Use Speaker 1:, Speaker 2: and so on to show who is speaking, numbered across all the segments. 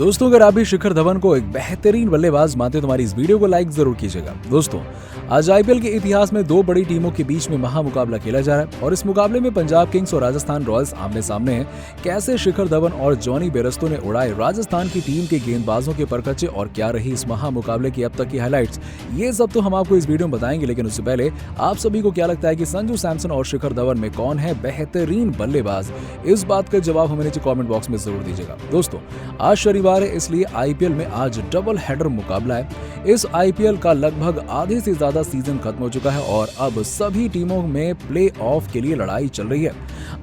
Speaker 1: दोस्तों, अगर आप भी शिखर धवन को एक बेहतरीन बल्लेबाज मानते हो तो हमारी इस वीडियो को लाइक जरूर कीजिएगा। दोस्तों, आज आईपीएल के इतिहास में दो बड़ी टीमों के बीच में महामुकाबला खेला जा रहा है और इस मुकाबले में पंजाब किंग्स और राजस्थान रॉयल्स आमने सामने हैं। कैसे शिखर धवन और जॉनी बेयरस्टो ने उड़ाए राजस्थान की टीम के गेंदबाजों के परखच्चे और क्या रही इस महामुकाबले की अब तक की हाइलाइट्स, ये सब तो हम आपको इस वीडियो में बताएंगे। लेकिन उससे पहले आप सभी को क्या लगता है कि संजू सैमसन और शिखर धवन में कौन है बेहतरीन बल्लेबाज? इस बात का जवाब हमें नीचे कमेंट बॉक्स में जरूर दीजिएगा। दोस्तों, आज शनिवार है, इसलिए आईपीएल में आज डबल हेडर मुकाबला है। इस आईपीएल का लगभग आधे से ज्यादा सीजन खत्म हो चुका है और अब सभी टीमों में प्ले ऑफ के लिए लड़ाई चल रही है।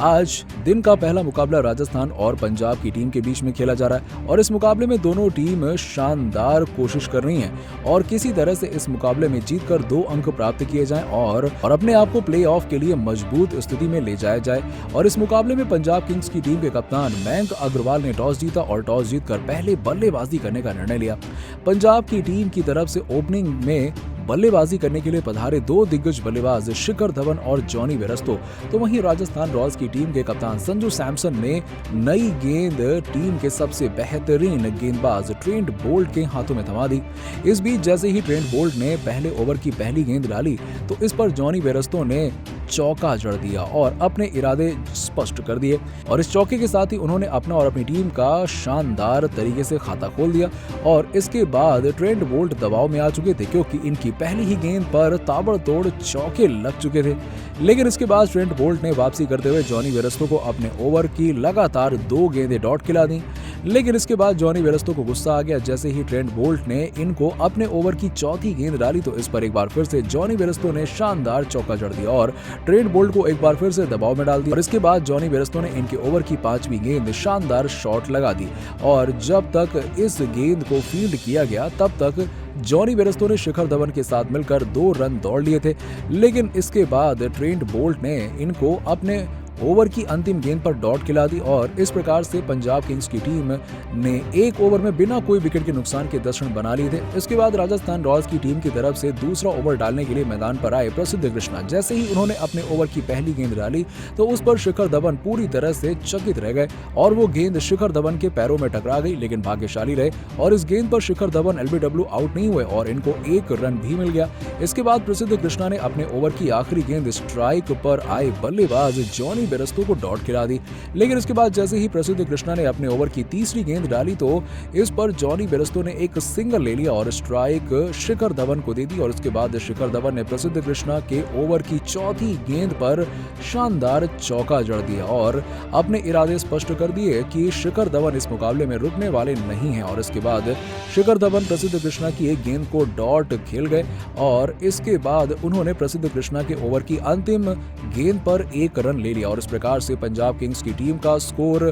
Speaker 1: आज दिन का पहला मुकाबला राजस्थान और पंजाब की टीम के बीच में खेला जा रहा है और इस मुकाबले में दोनों टीम शानदार कोशिश कर रही हैं और किसी तरह से इस मुकाबले में जीतकर 2 अंक प्राप्त किए जाएं और अपने आप को प्ले ऑफ के लिए मजबूत स्थिति में ले जाया जाए। और इस मुकाबले में पंजाब किंग्स की टीम के कप्तान मयंक अग्रवाल ने टॉस जीता और टॉस जीतकर पहले बल्लेबाजी करने का निर्णय लिया। पंजाब की टीम की तरफ से ओपनिंग में बल्लेबाजी करने के लिए पधारे 2 दिग्गज बल्लेबाज शिखर धवन और जॉनी बेयरस्टो, तो वहीं राजस्थान रॉयल्स की टीम के कप्तान संजू सैमसन ने नई गेंद टीम के सबसे बेहतरीन गेंदबाज ट्रेंट बोल्ट के हाथों में थमा दी। इस बीच जैसे ही ट्रेंट बोल्ट ने पहले ओवर की पहली गेंद डाली तो इस पर जॉनी बेयरस्टो ने चौका जड़ दिया और अपने इरादे स्पष्ट कर दिए और इस चौके के साथ ही उन्होंने अपना और अपनी टीम का शानदार तरीके से खाता खोल दिया। और इसके बाद ट्रेंट बोल्ट दबाव में आ चुके थे क्योंकि इनकी पहली ही गेंद पर ताबड़तोड़ चौके लग चुके थे। लेकिन इसके बाद ट्रेंट बोल्ट ने वापसी करते हुए जॉनी बेयरस्टो को अपने ओवर की लगातार 2 गेंदें डॉट खिला दी। लेकिन इसके बाद जॉनी बेयरस्टो को गुस्सा आ गया जैसे ही ट्रेंट बोल्ट ने इनको अपने ओवर की चौथी गेंद डाली तो इस पर एक बार फिर से जॉनी बेयरस्टो ने शानदार चौका जड़ दिया और ट्रेंट बोल्ट को एक बार फिर से दबाव में डाल दिया। और इसके बाद जॉनी बेयरस्टो ने इनके ओवर की 5वीं गेंद शानदार शॉट लगा दी और जब तक इस गेंद को फील्ड किया गया तब तक जॉनी बेयरस्टो ने शिखर धवन के साथ मिलकर 2 रन दौड़ लिए थे। लेकिन इसके बाद ट्रेंट बोल्ट ने इनको अपने ओवर की अंतिम गेंद पर डॉट खिला दी और इस प्रकार से पंजाब किंग्स की टीम ने एक ओवर में बिना कोई विकेट के नुकसान के 10 रन बना लिए थे। इसके बाद राजस्थान रॉयल्स की टीम की तरफ से दूसरा ओवर डालने के लिए मैदान पर आए प्रसिद्ध कृष्णा। जैसे ही उन्होंने अपने ओवर की पहली गेंद डाली तो उस पर शिखर धवन पूरी तरह से चकित रह गए और वो गेंद शिखर धवन के पैरों में टकरा गई। लेकिन भाग्यशाली रहे और इस गेंद पर शिखर धवन एलबीडब्ल्यू आउट नहीं हुए और इनको 1 रन भी मिल गया। इसके बाद प्रसिद्ध कृष्णा ने अपने ओवर की आखिरी गेंद स्ट्राइक पर आए बल्लेबाज जॉनी बेयरस्टो को डॉट खिला दी। लेकिन इसके बाद जैसे ही प्रसिद्ध कृष्णा ने अपने ओवर की तीसरी गेंद डाली तो इस पर जॉनी बेयरस्टो ने एक सिंगल ले लिया और स्ट्राइक शिखर धवन को दे दी। और इसके बाद शिखर धवन ने प्रसिद्ध कृष्णा के ओवर की चौथी गेंद पर शानदार चौका जड़ दिया और अपने इरादे स्पष्ट कर दिए कि शिखर धवन इस मुकाबले में रुकने वाले नहीं हैं। और इसके बाद शिखर धवन प्रसिद्ध कृष्णा की एक गेंद को डॉट खेल गए और इसके बाद उन्होंने प्रसिद्ध कृष्णा के ओवर की अंतिम गेंद पर 1 रन ले लिया और इस प्रकार से पंजाब किंग्स की टीम का स्कोर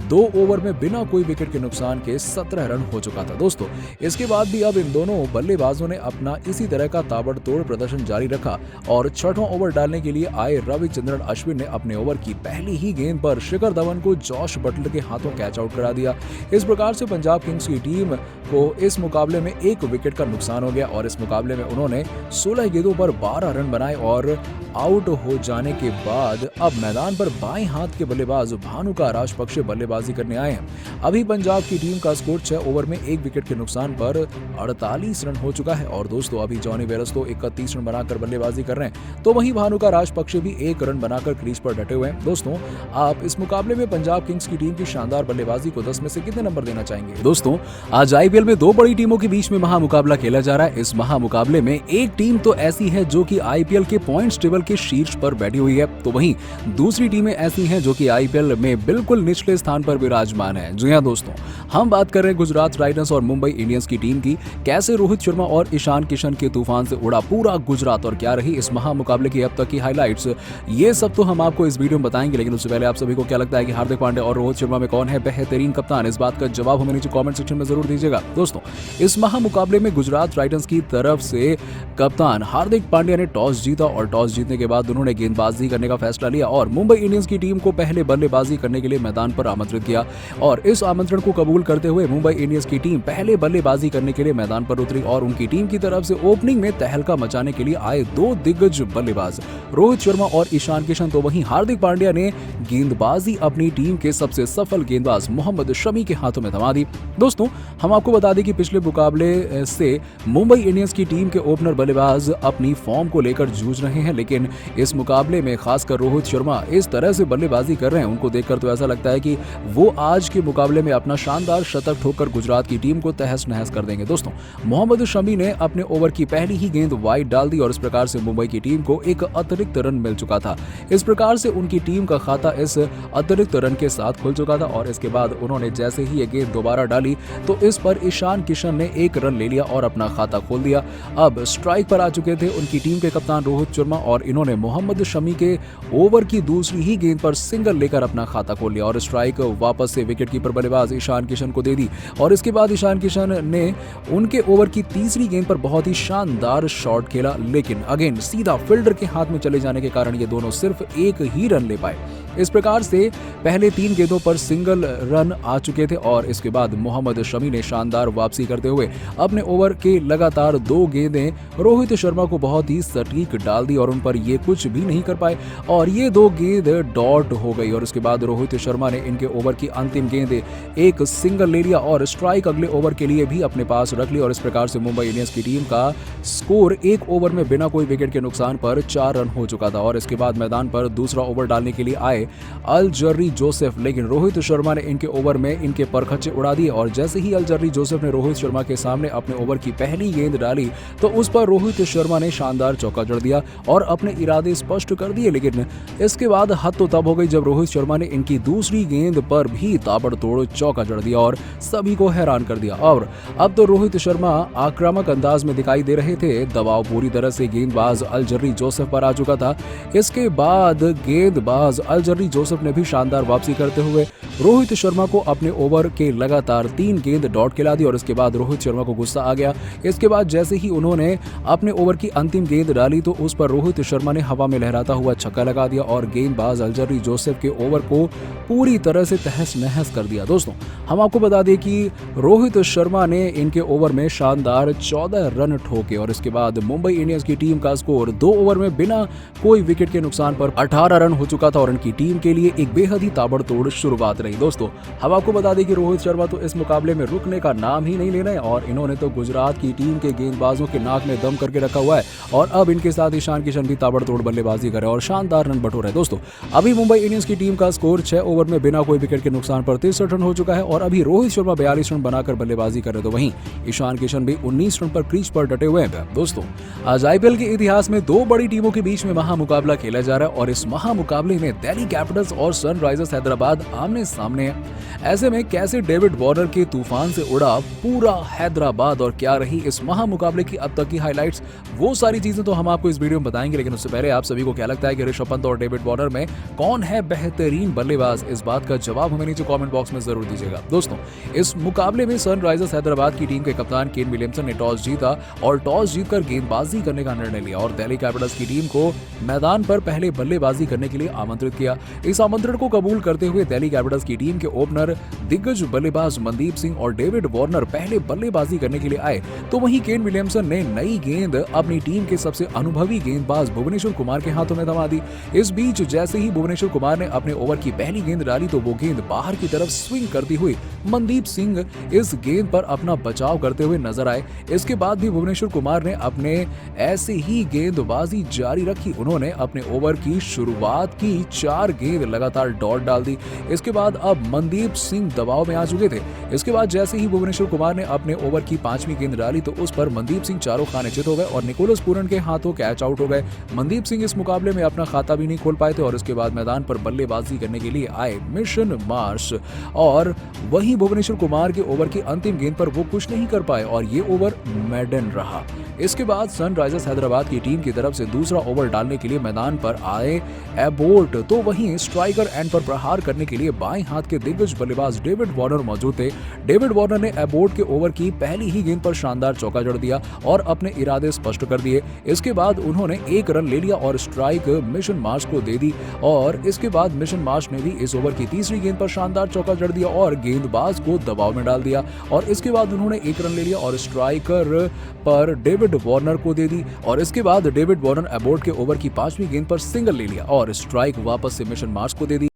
Speaker 1: 2 ओवर में बिना कोई विकेट के नुकसान के 17 रन हो चुका था। दोस्तों, इसके बाद भी अब इन दोनों बल्लेबाजों ने अपना इसी तरह का ताबड़तोड़ प्रदर्शन जारी रखा और 6वां ओवर डालने के लिए आए रविचंद्रन अश्विन ने अपने ओवर की पहली ही गेंद पर शिखर धवन को जॉश बटलर के हाथों कैच आउट करा दिया। इस प्रकार से पंजाब किंग्स की टीम को इस मुकाबले में 1 विकेट का नुकसान हो गया और इस मुकाबले में उन्होंने 16 गेंदों पर 12 रन बनाए और आउट हो जाने के बाद अब मैदान पर बाएं हाथ के बल्लेबाज भानुका राजपक्षे बल्लेबाजी करने आए हैं। अभी पंजाब की टीम का स्कोर 6 ओवर में 1 विकेट के नुकसान पर 48 रन हो चुका है और दोस्तों अभी जॉनी बेयरस्टो 31 रन बनाकर बल्लेबाजी कर रहे हैं तो वहीं भानुका राजपक्षे भी 1 रन बनाकर क्रीज पर डटे हुए हैं। दोस्तों, आप इस मुकाबले में पंजाब किंग्स की टीम की शानदार बल्लेबाजी को 10 में से कितने नंबर देना चाहेंगे? दोस्तों, आज आईपीएल में 2 बड़ी टीमों के बीच में महामुकाबला खेला जा रहा है। इस महामुकाबले में एक टीम तो ऐसी है जो कि आईपीएल के पॉइंट्स टेबल के शीर्ष पर बैठी हुई है तो वहीं दूसरी टीमें ऐसी हैं जो कि आईपीएल में बिल्कुल निचले स्थान पर विराजमान है। जी हां दोस्तों, हम बात कर रहे हैं गुजरात टाइटंस और मुंबई इंडियंस की टीम की। कैसे रोहित शर्मा और ईशान किशन के तूफान से उड़ा पूरा गुजरात और क्या रही इस महामुकाबले की अब तक की हाइलाइट्स, ये सब तो हम आपको इस वीडियो में बताएंगे। लेकिन उससे पहले आप सभी को क्या लगता है कि हार्दिक पांड्या और रोहित शर्मा में कौन है बेहतरीन कप्तान? इस बात का जवाब हमें नीचे कमेंट सेक्शन में जरूर दीजिएगा। दोस्तों, इस महामुकाबले में गुजरात टाइटंस की तरफ से कप्तान हार्दिक पांड्या ने टॉस जीता और टॉस जीतने के बाद उन्होंने गेंदबाजी करने का फैसला लिया और मुंबई इंडियंस की टीम को पहले बल्लेबाजी करने के लिए मैदान पर आमंत्रित किया और इस आमंत्रण को कबूल करते हुए मुंबई इंडियंस की टीम पहले बल्लेबाजी करने के लिए मैदान पर उतरी और उनकी टीम की तरफ से ओपनिंग में तहलका मचाने के लिए आए दो दिग्गज बल्लेबाज रोहित शर्मा और ईशान किशन। तो वहीं हार्दिक पांड्या ने गेंदबाजी अपनी टीम के सबसे सफल गेंदबाज मोहम्मद शमी के हाथों में थमा दी। दोस्तों, हम आपको बता दें कि पिछले मुकाबले से मुंबई इंडियंस की टीम के ओपनर बल्लेबाज अपनी फॉर्म को लेकर जूझ रहे हैं, लेकिन इस मुकाबले में खासकर रोहित शर्मा इस तरह से बल्लेबाजी कर रहे हैं, उनको देखकर तो ऐसा लगता है कि वो आज के मुकाबले में अपना शानदार शतक ठोककर गुजरात की टीम को तहस नहस कर देंगे। दोस्तों, मोहम्मद शमी ने अपने ओवर की पहली ही गेंद वाइड डाल दी और इस प्रकार से मुंबई की टीम को एक अतिरिक्त रन मिल चुका था। इस प्रकार से उनकी टीम का खाता इस अतिरिक्त रन के साथ खुल चुका था और इसके बाद उन्होंने जैसे ही ये गेंद दोबारा डाली तो इस पर ईशान किशन ने एक रन ले लिया और अपना खाता खोल दिया। अब स्ट्राइक पर आ चुके थे उनकी टीम के कप्तान रोहित शर्मा और इन्होंने मोहम्मद शमी के ओवर की दूसरी ही गेंद पर सिंगल लेकर अपना खाता खोल लिया और स्ट्राइक वापस से विकेटकीपर बल्लेबाज ईशान किशन को दे दी और इसके बाद ईशान किशन ने उनके ओवर की तीसरी गेंद पर बहुत ही शानदार शॉट खेला, लेकिन अगेन सीधा फील्डर के हाथ में चले जाने के कारण ये दोनों सिर्फ एक ही रन ले पाए। इस प्रकार से पहले 3 गेंदों पर सिंगल रन आ चुके थे और इसके बाद मोहम्मद शमी ने शानदार वापसी करते हुए अपने ओवर के लगातार 2 गेंदें रोहित शर्मा को बहुत ही सटीक डाल दी और उन पर ये कुछ भी नहीं कर पाए और ये 2 गेंद डॉट हो गई और उसके बाद रोहित शर्मा ने इनके ओवर की अंतिम गेंद एक सिंगल ले लिया और स्ट्राइक अगले ओवर के लिए भी अपने पास रख ली और इस प्रकार से मुंबई इंडियंस की टीम का स्कोर 1 ओवर में बिना कोई विकेट के नुकसान पर 4 रन हो चुका था और इसके बाद मैदान पर दूसरा ओवर डालने के लिए आए अल-जर्री जोसेफ, लेकिन रोहित शर्मा ने इनके ओवर में इनके परखच्चे उड़ा दिए और जैसे ही अल-जर्री जोसेफ ने रोहित शर्मा के सामने अपने ओवर की पहली गेंद डाली तो उस पर रोहित शर्मा ने शानदार चौका जड़ दिया और अपने इरादे स्पष्ट कर दिए, लेकिन इसके बाद हद तो तब हो गई जब रोहित शर्मा ने इनकी दूसरी गेंद पर भी ताबड़तोड़ चौका जड़ दिया और सभी को हैरान कर दिया। और अब तो रोहित शर्मा आक्रामक अंदाज में दिखाई दे रहे थे, दबाव पूरी तरह से गेंदबाज अल-जर्री जोसेफ पर आ चुका था। इसके बाद गेंदबाज अल-जर्री जोसेफ ने भी शानदार वापसी करते हुए रोहित शर्मा को अपने ओवर के लगातार 3 गेंद डॉट खिला दी और इसके बाद रोहित शर्मा को गुस्सा आ गया। इसके बाद जैसे ही उन्होंने अपने ओवर की अंतिम गेंद डाली तो उस पर रोहित शर्मा ने हवा में लहराता हुआ छक्का लगा दिया और गेंदबाज अल-जर्री जोसेफ के ओवर को पूरी तरह से तहस नहस कर दिया। दोस्तों, हम आपको बता दें कि रोहित शर्मा ने इनके ओवर में शानदार 14 रन ठोके और इसके बाद मुंबई इंडियंस की टीम का स्कोर 2 ओवर में बिना कोई विकेट के नुकसान पर 18 रन हो चुका था और इनकी टीम के लिए एक बेहद ही ताबड़तोड़ शुरुआत रही। दोस्तों, हम आपको बता दें कि रोहित शर्मा तो इस मुकाबले में रुकने का नाम ही नहीं ले रहे और इन्होंने तो गुजरात की टीम के गेंदबाजों के नाक में दम करके रखा हुआ है और अब इनके साथ ईशान किशन भी ताबड़तोड़ बल्लेबाजी करे और शानदार रन बटोरे। दोस्तों, अभी मुंबई इंडियंस की टीम का स्कोर 6 ओवर में बिना कोई विकेट के नुकसान पर 63 रन हो चुका है और अभी रोहित शर्मा 42 रन बनाकर बल्लेबाजी कर रहे, तो वहीं ईशान किशन भी 19 रन पर क्रीज पर डटे हुए हैं। दोस्तों, आज आईपीएल के इतिहास में 2 बड़ी टीमों के बीच में महामुकाबला खेला जा रहा है और इस महामुकाबले में दिल्ली कैपिटल्स और सनराइजर्स हैदराबाद आमने सामने है। ऐसे में कैसे डेविड वार्नर के तूफान से उड़ा पूरा हैदराबाद और क्या रही इस महामुकाबले की अब तक की हाइलाइट्स, वो सारी चीजें तो हम आपको इस वीडियो में बताएंगे, लेकिन उससे पहले आप सभी को क्या लगता है कि ऋषभ पंत और डेविड वार्नर में कौन है बेहतरीन बल्लेबाज, इस बात का जवाब हमें नीचे कमेंट बॉक्स में जरूर दीजिएगा। दोस्तों, इस मुकाबले में सनराइजर्स हैदराबाद की टीम के कप्तान केन विलियमसन ने टॉस जीता और टॉस जीतकर गेंदबाजी करने का निर्णय लिया और दिल्ली कैपिटल्स की टीम को मैदान पर पहले बल्लेबाजी करने के लिए आमंत्रित किया। इस आमंत्रण को कबूल करते हुए दिल्ली कैपिटल्स की टीम के ओपनर दिग्गज बल्लेबाज मनदीप सिंह और डेविड वार्नर पहले बल्लेबाजी करने के लिए आए, तो वहीं केन विलियमसन ने नई गेंद अपनी टीम के सबसे अनुभवी गेंदबाज भुवनेश्वर कुमार के हाथों में थमा दी। इस बीच जैसे ही भुवनेश्वर कुमार ने अपने ओवर की पहली गेंद डाली तो वो गेंद बाहर की तरफ स्विंग करती हुई मनदीप सिंह इस गेंद पर अपना बचाव करते हुए नजर आए। इसके बाद भी भुवनेश्वर कुमार ने अपने ऐसे ही गेंदबाजी जारी रखी। उन्होंने अपने ओवर की शुरुआत की 4 गेंद लगातार डॉट डाल दी। इसके बाद अब मनदीप सिंह दबाव में आ चुके थे। इसके बाद जैसे ही भुवनेश्वर कुमार ने अपने ओवर की 5वीं गेंद डाली तो उस पर मनदीप सिंह चारों खाने चित हो गए और निकोलस पूरन के हाथों कैच आउट हो गए। मनदीप सिंह इस मुकाबले में अपना खाता भी नहीं खोल पाए थे और इसके बाद मैदान पर बल्लेबाजी करने के लिए आए मिशन मार्श और वहीं भुवनेश्वर कुमार के ओवर की अंतिम गेंद पर वो कुछ नहीं कर पाए और ये ओवर मेडन रहा। इसके बाद सनराइजर्स हैदराबाद की टीम की तरफ से दूसरा ओवर डालने के लिए मैदान पर आए एबोर्ट, तो वहीं स्ट्राइकर एंड पर प्रहार करने के लिए बाएं हाथ के दिग्गज बल्लेबाज डेविड वार्नर मौजूद थे। डेविड वार्नर ने एबोट के ओवर की पहली ही गेंद पर शानदार चौका जड़ दिया और अपने इरादे स्पष्ट कर दिए। इसके बाद उन्होंने 1 रन ले लिया और स्ट्राइक मिशन मार्श को दे दी और इसके बाद मिशन मार्श ने भी इस ओवर की तीसरी गेंद पर शानदार चौका जड़ दिया और गेंदबाज को दबाव में डाल दिया और इसके बाद उन्होंने 1 रन ले लिया और स्ट्राइकर पर डेविड वार्नर को दे दी और इसके बाद डेविड वार्नर एबोट के ओवर की 5वीं गेंद पर सिंगल ले लिया और स्ट्राइक वापस से मिशन मार्श को दे दी।